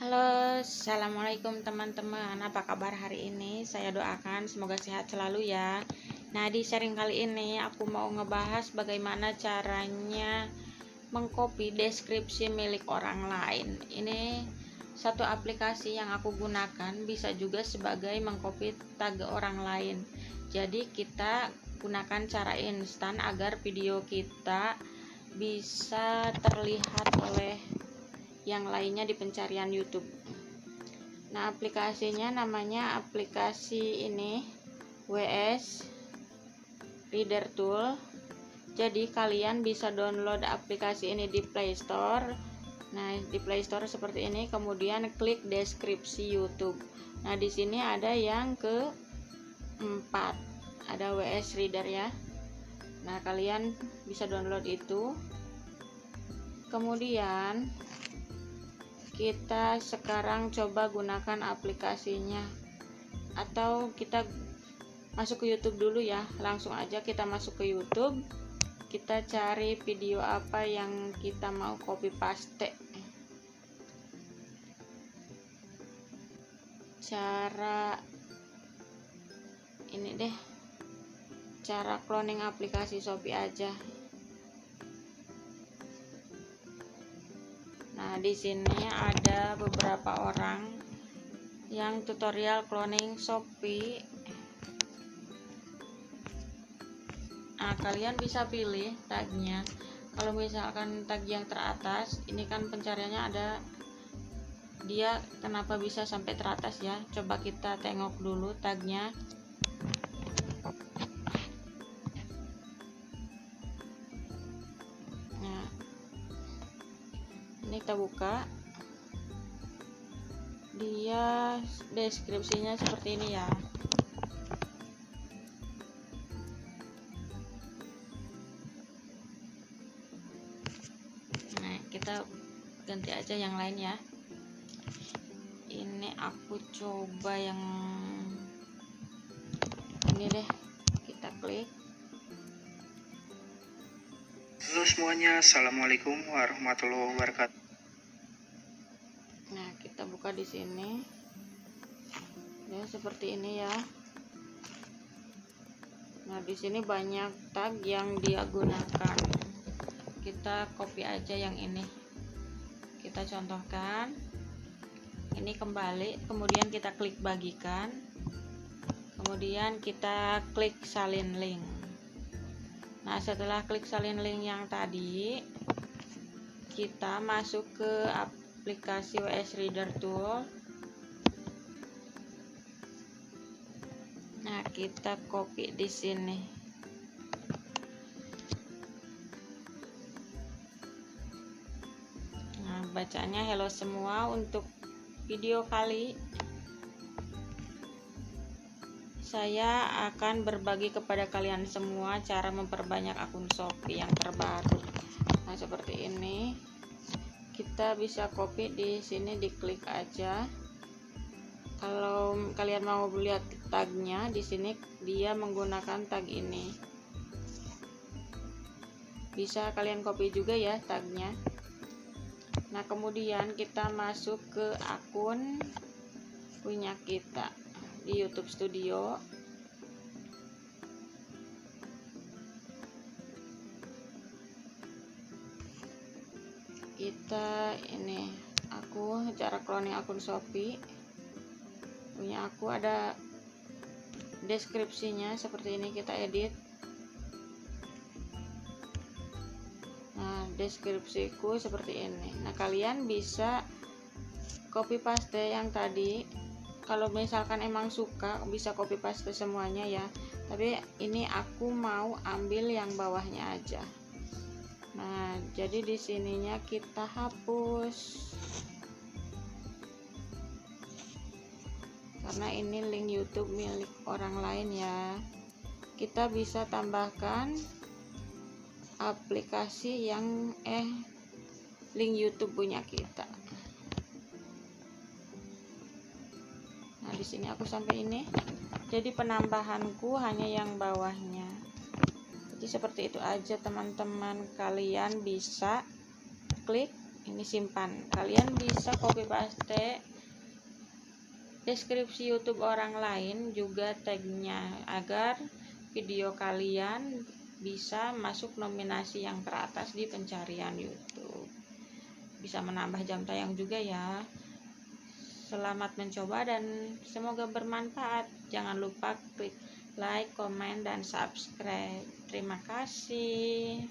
Halo, assalamualaikum teman-teman. Apa kabar hari ini? Saya doakan semoga sehat selalu ya. Nah, di sharing kali ini aku mau ngebahas bagaimana caranya mengcopy deskripsi milik orang lain. Ini satu aplikasi yang aku gunakan, bisa juga sebagai mengcopy tag orang lain. Jadi kita gunakan cara instan agar video kita bisa terlihat oleh yang lainnya di pencarian YouTube. Nah, aplikasinya namanya aplikasi ini WS Reader Tool. Jadi kalian bisa download aplikasi ini di Play Store. Nah, di Play Store seperti ini, kemudian klik deskripsi YouTube. Nah, di sini ada yang keempat, ada WS Reader ya. Nah, kalian bisa download itu. Kemudian kita sekarang coba gunakan aplikasinya, atau kita masuk ke YouTube dulu ya. Langsung aja kita masuk ke YouTube, kita cari video apa yang kita mau copy paste. Cara ini deh, cara cloning aplikasi Shopee aja. Nah, di sini ada beberapa orang yang tutorial cloning Shopee. Nah, kalian bisa pilih tagnya. Kalau misalkan tag yang teratas, ini kan pencariannya ada, dia kenapa bisa sampai teratas ya? Coba kita tengok dulu tagnya. Nah, ini kita buka, dia deskripsinya seperti ini ya. Nah, kita ganti aja yang lain ya. Ini aku coba yang ini deh, kita klik. Halo semuanya, assalamualaikum warahmatullahi wabarakatuh. Nah, kita buka di sini. Ya, seperti ini ya. Nah, di sini banyak tag yang dia gunakan. Kita copy aja yang ini. Kita contohkan. Ini kembali, kemudian kita klik bagikan. Kemudian kita klik salin link. Nah, setelah klik salin link yang tadi, kita masuk ke aplikasi WS Reader Tool. Nah, kita copy di sini. Nah, bacanya hello semua. Untuk video kali saya akan berbagi kepada kalian semua cara memperbanyak akun Shopee yang terbaru. Nah, seperti ini. Kita bisa copy di sini, diklik aja. Kalau kalian mau lihat tagnya, di sini dia menggunakan tag ini. Bisa kalian copy juga ya tagnya. Nah, kemudian kita masuk ke akun punya kita di YouTube Studio. Kita ini, aku cara cloning akun Shopee punya aku, ada deskripsinya seperti ini, kita edit. Nah, deskripsiku seperti ini. Nah, kalian bisa copy paste yang tadi. Kalau misalkan emang suka, bisa copy paste semuanya ya. Tapi ini aku mau ambil yang bawahnya aja. Nah, jadi di sininya kita hapus. Karena ini link YouTube milik orang lain ya. Kita bisa tambahkan aplikasi yang link YouTube punya kita. Nah, di sini aku sampai ini. Jadi penambahanku hanya yang bawahnya. Jadi seperti itu aja teman-teman. Kalian bisa klik ini simpan. Kalian bisa copy paste deskripsi YouTube orang lain juga tagnya, agar video kalian bisa masuk nominasi yang teratas di pencarian YouTube. Bisa menambah jam tayang juga ya. Selamat mencoba dan semoga bermanfaat. Jangan lupa klik like, komen, dan subscribe. Terima kasih.